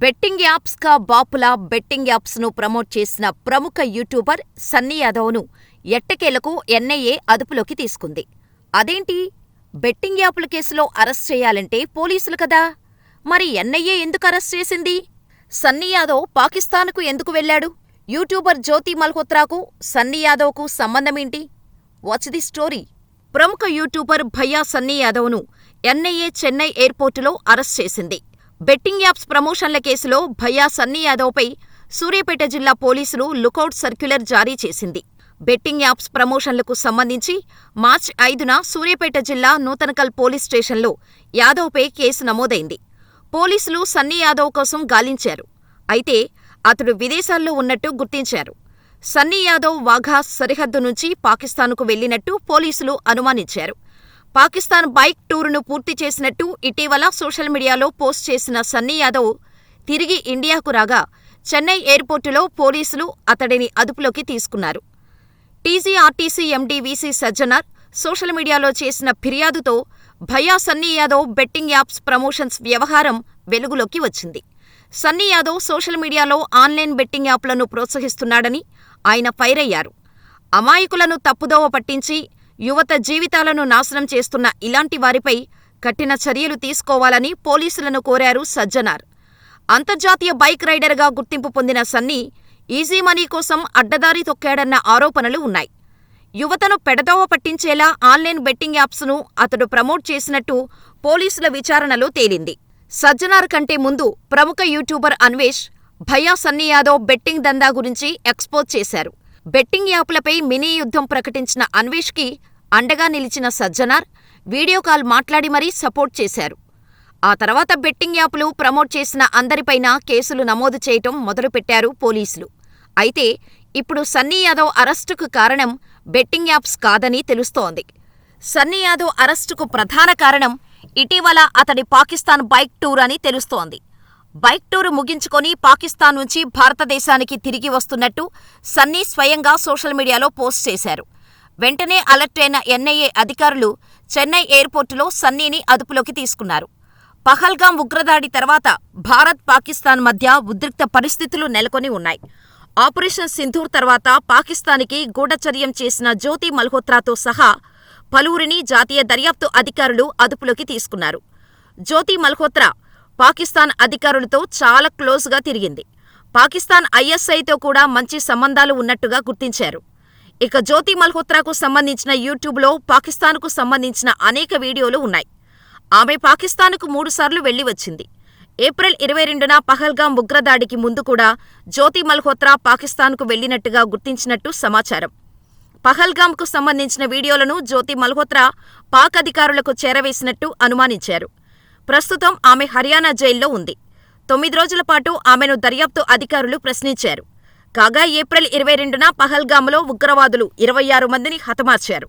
Betting యాప్స్గా బాపులా betting యాప్స్ను promote చేసిన ప్రముఖ YouTuber Sunny యాదవ్ను ఎట్టకేలకు ఎన్ఐఏ అదుపులోకి తీసుకుంది. అదేంటి? బెట్టింగ్ యాపుల కేసులో అరెస్ట్ చేయాలంటే పోలీసులు కదా? మరి ఎన్ఐఏ ఎందుకు అరెస్ట్ చేసింది? సన్నీ యాదవ్ పాకిస్తాన్కు ఎందుకు వెళ్లాడు? యూట్యూబర్ జ్యోతి మల్హోత్రాకు సన్నీ యాదవ్కు సంబంధమేంటి? Watch the story. ప్రముఖ యూట్యూబర్ భయ్యా సన్నీ యాదవ్ను ఎన్ఐఏ చెన్నై ఎయిర్పోర్టులో అరెస్ట్ చేసింది. బెట్టింగ్ యాప్స్ ప్రమోషన్ల కేసులో భయ్యా సన్నీ యాదవ్పై సూర్యాపేట జిల్లా పోలీసులు లుకౌట్ సర్క్యులర్ జారీ చేసింది. బెట్టింగ్ యాప్స్ ప్రమోషన్లకు సంబంధించి మార్చి 5న సూర్యాపేట జిల్లా నూతనకల్ పోలీస్ స్టేషన్లో యాదవ్పై కేసు నమోదైంది. పోలీసులు సన్నీ యాదవ్ కోసం గాలించారు. అయితే అతడు విదేశాల్లో ఉన్నట్టు గుర్తించారు. సన్నీ యాదవ్ వాఘా సరిహద్దు నుంచి పాకిస్తాన్కు వెళ్లినట్టు పోలీసులు అనుమానించారు. పాకిస్తాన్ బైక్ టూరును పూర్తి చేసినట్టు ఇటీవల సోషల్ మీడియాలో పోస్ట్ చేసిన సన్నీ యాదవ్ తిరిగి ఇండియాకు రాగా చెన్నై ఎయిర్పోర్టులో పోలీసులు అతడిని అదుపులోకి తీసుకున్నారు. TGRTC MD VC Sajjanar social మీడియాలో చేసిన ఫిర్యాదుతో భయ్యా Sunny Yadav betting apps promotions వ్యవహారం వెలుగులోకి వచ్చింది. సన్నీ యాదవ్ సోషల్ మీడియాలో ఆన్లైన్ బెట్టింగ్ యాప్లను ప్రోత్సహిస్తున్నాడని ఆయన ఫైర్ అయ్యారు. అమాయకులను తప్పుదోవ పట్టించి యువత జీవితాలను నాశనం చేస్తున్న ఇలాంటి వారిపై కఠిన చర్యలు తీసుకోవాలని పోలీసులను కోరారు సజ్జనార్. అంతర్జాతీయ బైక్ రైడర్గా గుర్తింపు పొందిన సన్నీ ఈజీ మనీ కోసం అడ్డదారి తొక్కాడన్న ఆరోపణలు ఉన్నాయి. యువతను పెడదోవ పట్టించేలా ఆన్లైన్ బెట్టింగ్ యాప్స్ను అతడు ప్రమోట్ చేసినట్టు పోలీసుల విచారణలో తేలింది. సజ్జనార్ కంటే ముందు ప్రముఖ యూట్యూబర్ అన్వేష్ భయ్యా సన్నీ యాదవ్ బెట్టింగ్ దందా గురించి ఎక్స్పోజ్ చేశారు. బెట్టింగ్ యాప్లపై మినీ యుద్ధం ప్రకటించిన అన్వేష్కి అండగా నిలిచిన సజ్జనార్ వీడియో కాల్ మాట్లాడి మరీ సపోర్ట్ చేశారు. ఆ తర్వాత బెట్టింగ్ యాప్లు ప్రమోట్ చేసిన అందరిపైనా కేసులు నమోదు చేయటం మొదలుపెట్టారు పోలీసులు. అయితే ఇప్పుడు సన్నీ యాదవ్ అరెస్టుకు కారణం బెట్టింగ్ యాప్స్ కాదని తెలుస్తోంది. సన్నీ యాదవ్ అరెస్టుకు ప్రధాన కారణం ఇటీవల అతడి పాకిస్తాన్ బైక్ టూర్ అని తెలుస్తోంది. బైక్ టూర్ ముగించుకొని పాకిస్తాన్ నుంచి భారతదేశానికి తిరిగి వస్తున్నట్టు సన్నీ స్వయంగా సోషల్ మీడియాలో పోస్ట్ చేశారు. వెంటనే అలర్ట్ అయిన ఎన్ఐఏ అధికారులు చెన్నై ఎయిర్పోర్టులో సన్నీని అదుపులోకి తీసుకున్నారు. పహల్గాం ఉగ్రదాడి తర్వాత భారత్, పాకిస్తాన్ మధ్య ఉద్రిక్త పరిస్థితులు నెలకొని ఉన్నాయి. ఆపరేషన్ సింధూర్ తర్వాత పాకిస్తాన్కి గూఢచర్యం చేసిన జ్యోతి మల్హోత్రాతో సహా పలువురిని జాతీయ దర్యాప్తు అధికారులు అదుపులోకి తీసుకున్నారు. జ్యోతి మల్హోత్రా పాకిస్తాన్ అధికారులతో చాలా క్లోజ్గా తిరిగింది. పాకిస్తాన్ ఐఎస్ఐతో కూడా మంచి సంబంధాలు ఉన్నట్టుగా గుర్తించారు. ఇక జ్యోతి మల్హోత్రాకు సంబంధించిన యూట్యూబ్లో పాకిస్తాన్కు సంబంధించిన అనేక వీడియోలు ఉన్నాయి. ఆమె పాకిస్తాన్కు 3 సార్లు వెళ్లి వచ్చింది. ఏప్రిల్ 22న పహల్గాం ఉగ్రదాడికి ముందు కూడా జ్యోతి మల్హోత్రా పాకిస్తాన్కు వెళ్లినట్టుగా గుర్తించినట్టు సమాచారం. పహల్గాంకు సంబంధించిన వీడియోలను జ్యోతి మల్హోత్రా పాక్ అధికారులకు చేరవేసినట్టు అనుమానించారు. ప్రస్తుతం ఆమె హర్యానా జైల్లో ఉంది. 9 రోజుల పాటు ఆమెను దర్యాప్తు అధికారులు ప్రశ్నించారు. కాగా ఏప్రిల్ 22న పహల్గాంలో ఉగ్రవాదులు 26 మందిని హతమార్చారు.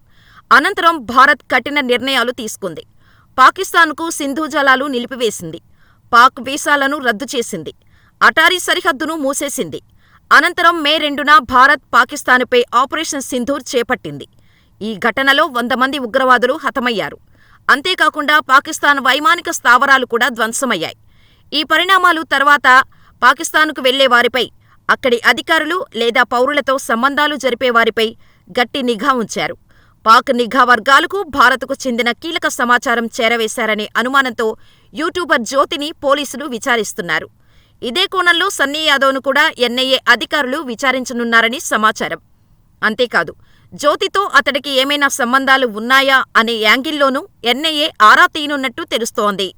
అనంతరం భారత్ కఠిన నిర్ణయాలు తీసుకుంది. పాకిస్తాన్కు సింధు జలాలు నిలిపివేసింది. పాక్ వీసాలను రద్దు చేసింది. అటారీ సరిహద్దును మూసేసింది. అనంతరం మే 2న భారత్ పాకిస్తాన్పై ఆపరేషన్ సింధూర్ చేపట్టింది. ఈ ఘటనలో 100 మంది ఉగ్రవాదులు హతమయ్యారు. అంతేకాకుండా పాకిస్తాన్ వైమానిక స్థావరాలు కూడా ధ్వంసమయ్యాయి. ఈ పరిణామాలు తర్వాత పాకిస్తాన్కు వెళ్లేవారిపై, అక్కడి అధికారులు లేదా పౌరులతో సంబంధాలు జరిపేవారిపై గట్టి నిఘా ఉంచారు. పాక్ నిఘా వర్గాలకు భారత్కు చెందిన కీలక సమాచారం చేరవేశారనే అనుమానంతో యూట్యూబర్ జ్యోతిని పోలీసులు విచారిస్తున్నారు. ఇదే కోణంలో సన్నీ యాదవ్ను కూడా ఎన్ఐఏ అధికారులు విచారించనున్నారని సమాచారం. అంతేకాదు, జ్యోతితో అతడికి ఏమైనా సంబంధాలు ఉన్నాయా అనే యాంగిల్లోనూ ఎన్ఐఏ ఆరా తీయనున్నట్టు తెలుస్తోంది.